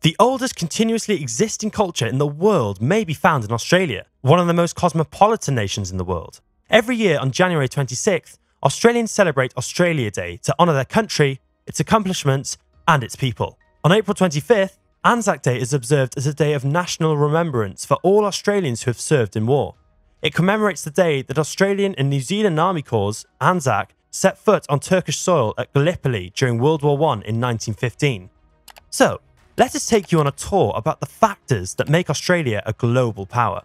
The oldest continuously existing culture in the world may be found in Australia, one of the most cosmopolitan nations in the world. Every year on January 26th, Australians celebrate Australia Day to honour their country, its accomplishments, and its people. On April 25th, Anzac Day is observed as a day of national remembrance for all Australians who have served in war. It commemorates the day that Australian and New Zealand Army Corps, Anzac, set foot on Turkish soil at Gallipoli during World War I in 1915. So, let us take you on a tour about the factors that make Australia a global power.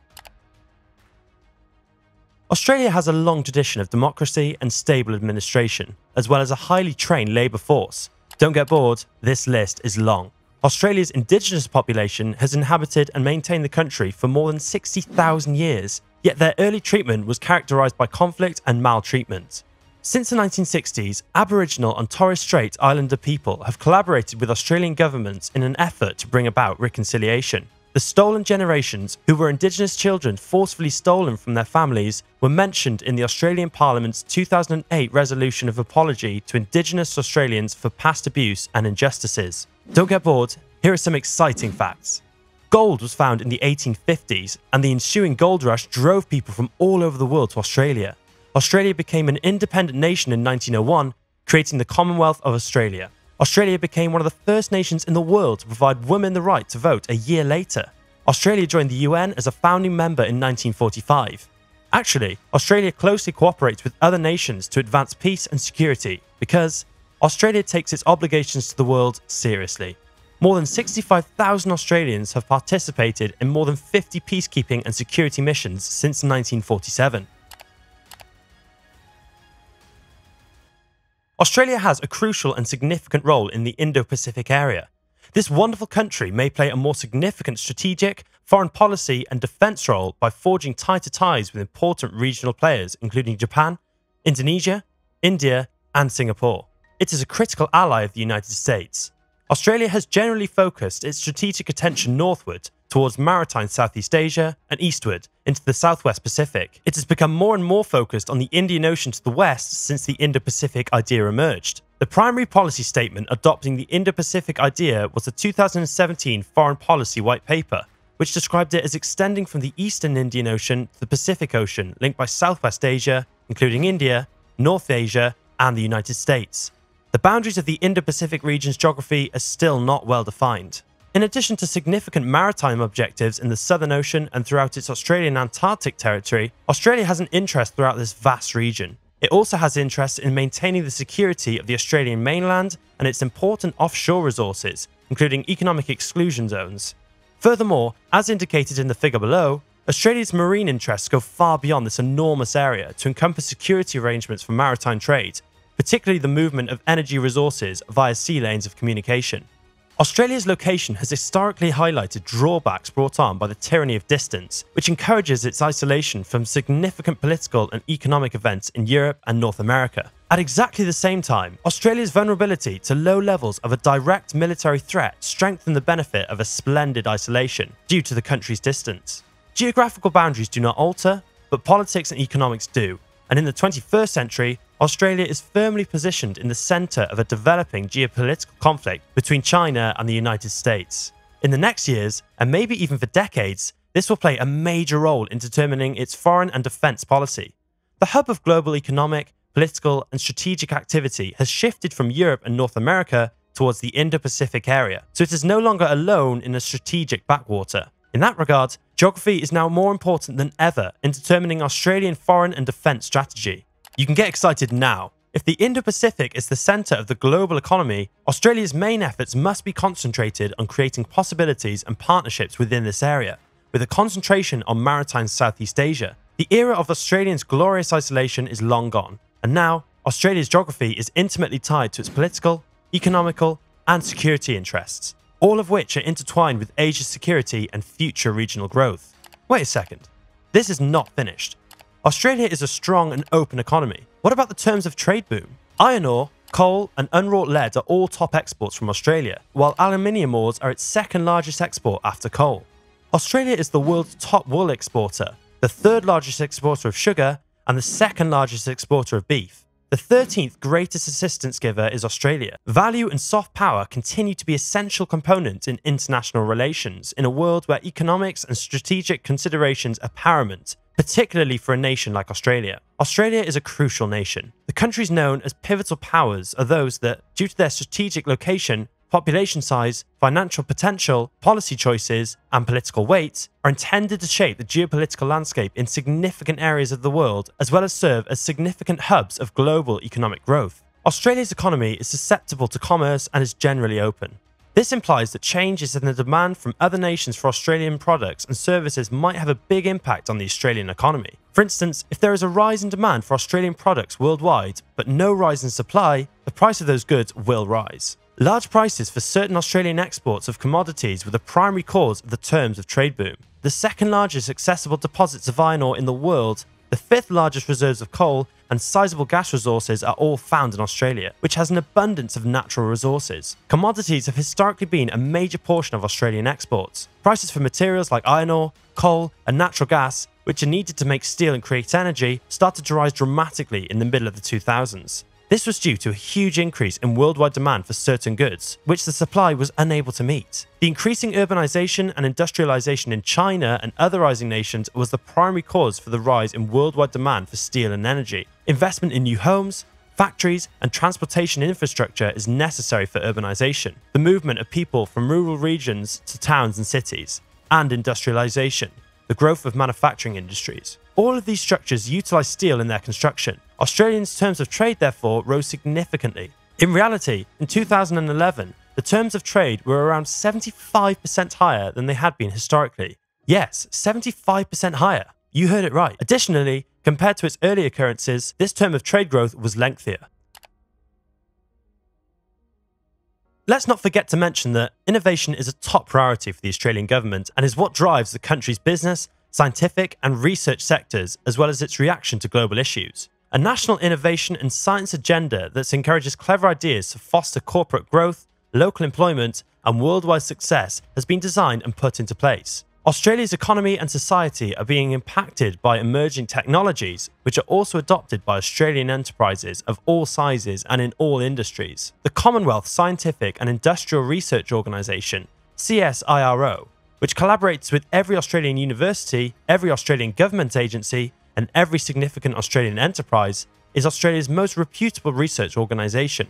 Australia has a long tradition of democracy and stable administration, as well as a highly trained labour force. Don't get bored, this list is long. Australia's indigenous population has inhabited and maintained the country for more than 60,000 years, yet their early treatment was characterised by conflict and maltreatment. Since the 1960s, Aboriginal and Torres Strait Islander people have collaborated with Australian governments in an effort to bring about reconciliation. The stolen generations, who were Indigenous children forcefully stolen from their families, were mentioned in the Australian Parliament's 2008 resolution of apology to Indigenous Australians for past abuse and injustices. Don't get bored, here are some exciting facts. Gold was found in the 1850s, and the ensuing gold rush drove people from all over the world to Australia. Australia became an independent nation in 1901, creating the Commonwealth of Australia. Australia became one of the first nations in the world to provide women the right to vote a year later. Australia joined the UN as a founding member in 1945. Actually, Australia closely cooperates with other nations to advance peace and security because Australia takes its obligations to the world seriously. More than 65,000 Australians have participated in more than 50 peacekeeping and security missions since 1947. Australia has a crucial and significant role in the Indo-Pacific area. This wonderful country may play a more significant strategic, foreign policy and defence role by forging tighter ties with important regional players including Japan, Indonesia, India and Singapore. It is a critical ally of the United States. Australia has generally focused its strategic attention northward towards maritime Southeast Asia and eastward into the Southwest Pacific. It has become more and more focused on the Indian Ocean to the west since the Indo-Pacific idea emerged. The primary policy statement adopting the Indo-Pacific idea was the 2017 Foreign Policy White Paper, which described it as extending from the Eastern Indian Ocean to the Pacific Ocean, linked by Southwest Asia, including India, North Asia, and the United States. The boundaries of the Indo-Pacific region's geography are still not well defined. In addition to significant maritime objectives in the Southern Ocean and throughout its Australian Antarctic territory, Australia has an interest throughout this vast region. It also has interests in maintaining the security of the Australian mainland and its important offshore resources, including economic exclusion zones. Furthermore, as indicated in the figure below, Australia's marine interests go far beyond this enormous area to encompass security arrangements for maritime trade, particularly the movement of energy resources via sea lanes of communication. Australia's location has historically highlighted drawbacks brought on by the tyranny of distance, which encourages its isolation from significant political and economic events in Europe and North America. At exactly the same time, Australia's vulnerability to low levels of a direct military threat strengthen the benefit of a splendid isolation due to the country's distance. Geographical boundaries do not alter, but politics and economics do, and in the 21st century, Australia is firmly positioned in the centre of a developing geopolitical conflict between China and the United States. In the next years, and maybe even for decades, this will play a major role in determining its foreign and defence policy. The hub of global economic, political and strategic activity has shifted from Europe and North America towards the Indo-Pacific area, so it is no longer alone in a strategic backwater. In that regard, geography is now more important than ever in determining Australian foreign and defence strategy. You can get excited now. If the Indo-Pacific is the centre of the global economy, Australia's main efforts must be concentrated on creating possibilities and partnerships within this area, with a concentration on maritime Southeast Asia. The era of Australians' glorious isolation is long gone, and now Australia's geography is intimately tied to its political, economical, and security interests, all of which are intertwined with Asia's security and future regional growth. Wait a second, this is not finished. Australia is a strong and open economy. What about the terms of trade boom? Iron ore, coal and unwrought lead are all top exports from Australia, while aluminium ores are its second largest export after coal. Australia is the world's top wool exporter, the third largest exporter of sugar, and the second largest exporter of beef. The 13th greatest assistance giver is Australia. Value and soft power continue to be essential components in international relations in a world where economics and strategic considerations are paramount, particularly for a nation like Australia. Australia is a crucial nation. The countries known as pivotal powers are those that, due to their strategic location, population size, financial potential, policy choices, and political weight, are intended to shape the geopolitical landscape in significant areas of the world, as well as serve as significant hubs of global economic growth. Australia's economy is susceptible to commerce and is generally open. This implies that changes in the demand from other nations for Australian products and services might have a big impact on the Australian economy. For instance, if there is a rise in demand for Australian products worldwide, but no rise in supply, the price of those goods will rise. Large prices for certain Australian exports of commodities were the primary cause of the terms of trade boom. The second largest accessible deposits of iron ore in the world, the fifth largest reserves of coal, and sizable gas resources are all found in Australia, which has an abundance of natural resources. Commodities have historically been a major portion of Australian exports. Prices for materials like iron ore, coal, and natural gas, which are needed to make steel and create energy, started to rise dramatically in the middle of the 2000s. This was due to a huge increase in worldwide demand for certain goods, which the supply was unable to meet. The increasing urbanization and industrialization in China and other rising nations was the primary cause for the rise in worldwide demand for steel and energy. Investment in new homes, factories, and transportation infrastructure is necessary for urbanization, the movement of people from rural regions to towns and cities, and industrialization, the growth of manufacturing industries. All of these structures utilize steel in their construction. Australians' terms of trade, therefore, rose significantly. In reality, in 2011, the terms of trade were around 75% higher than they had been historically. Yes, 75% higher. You heard it right. Additionally, compared to its earlier occurrences, this term of trade growth was lengthier. Let's not forget to mention that innovation is a top priority for the Australian government and is what drives the country's business, scientific and research sectors, as well as its reaction to global issues. A national innovation and science agenda that encourages clever ideas to foster corporate growth, local employment, and worldwide success has been designed and put into place. Australia's economy and society are being impacted by emerging technologies, which are also adopted by Australian enterprises of all sizes and in all industries. The Commonwealth Scientific and Industrial Research Organisation, CSIRO, which collaborates with every Australian university, every Australian government agency, and every significant Australian enterprise, is Australia's most reputable research organisation.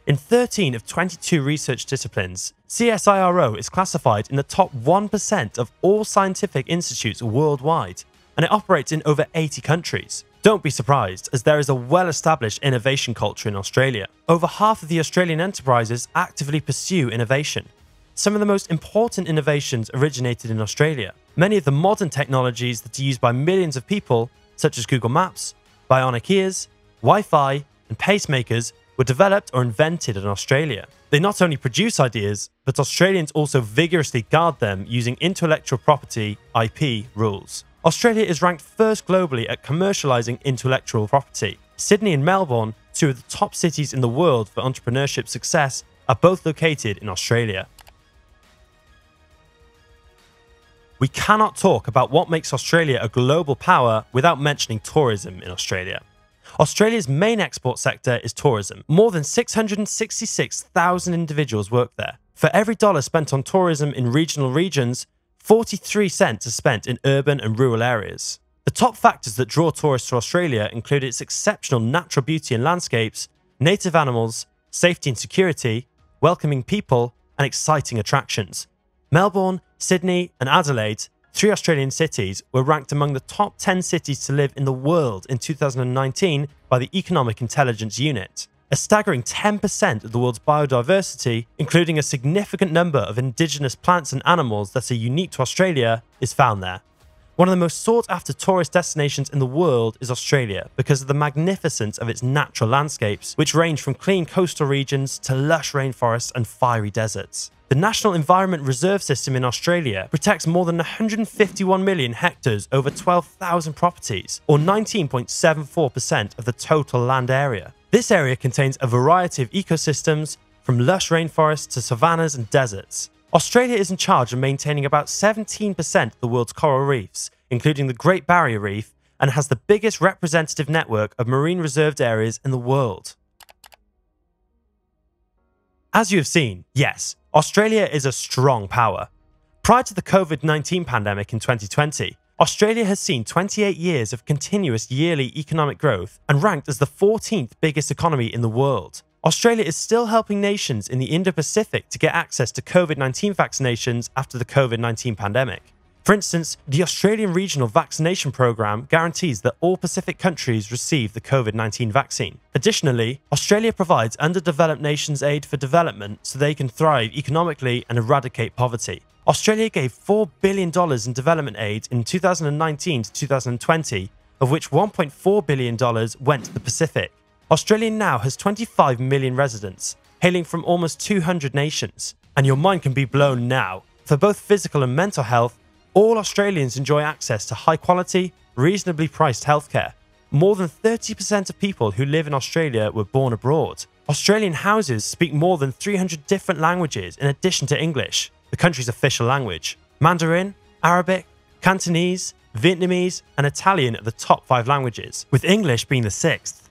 In 13 of 22 research disciplines, CSIRO is classified in the top 1% of all scientific institutes worldwide, and it operates in over 80 countries. Don't be surprised, as there is a well-established innovation culture in Australia. Over half of the Australian enterprises actively pursue innovation. Some of the most important innovations originated in Australia. Many of the modern technologies that are used by millions of people, such as Google Maps, bionic ears, Wi-Fi, and pacemakers, were developed or invented in Australia. They not only produce ideas, but Australians also vigorously guard them using intellectual property (IP) rules. Australia is ranked first globally at commercializing intellectual property. Sydney and Melbourne, two of the top cities in the world for entrepreneurship success, are both located in Australia. We cannot talk about what makes Australia a global power without mentioning tourism in Australia. Australia's main export sector is tourism. More than 666,000 individuals work there. For every dollar spent on tourism in regional regions, 43 cents are spent in urban and rural areas. The top factors that draw tourists to Australia include its exceptional natural beauty and landscapes, native animals, safety and security, welcoming people, and exciting attractions. Melbourne, Sydney, and Adelaide, three Australian cities, were ranked among the top 10 cities to live in the world in 2019 by the Economic Intelligence Unit. A staggering 10% of the world's biodiversity, including a significant number of indigenous plants and animals that are unique to Australia, is found there. One of the most sought-after tourist destinations in the world is Australia because of the magnificence of its natural landscapes, which range from clean coastal regions to lush rainforests and fiery deserts. The National Environment Reserve System in Australia protects more than 151 million hectares over 12,000 properties, or 19.74% of the total land area. This area contains a variety of ecosystems, from lush rainforests to savannas and deserts. Australia is in charge of maintaining about 17% of the world's coral reefs, including the Great Barrier Reef and has the biggest representative network of marine reserved areas in the world. As you have seen, yes, Australia is a strong power. Prior to the COVID-19 pandemic in 2020, Australia has seen 28 years of continuous yearly economic growth and ranked as the 14th biggest economy in the world. Australia is still helping nations in the Indo-Pacific to get access to COVID-19 vaccinations after the COVID-19 pandemic. For instance, the Australian Regional Vaccination Programme guarantees that all Pacific countries receive the COVID-19 vaccine. Additionally, Australia provides underdeveloped nations aid for development so they can thrive economically and eradicate poverty. Australia gave $4 billion in development aid in 2019 to 2020, of which $1.4 billion went to the Pacific. Australia now has 25 million residents, hailing from almost 200 nations. And your mind can be blown now. For both physical and mental health, all Australians enjoy access to high-quality, reasonably priced healthcare. More than 30% of people who live in Australia were born abroad. Australian houses speak more than 300 different languages in addition to English, the country's official language. Mandarin, Arabic, Cantonese, Vietnamese, and Italian are the top 5 languages, with English being the 6th.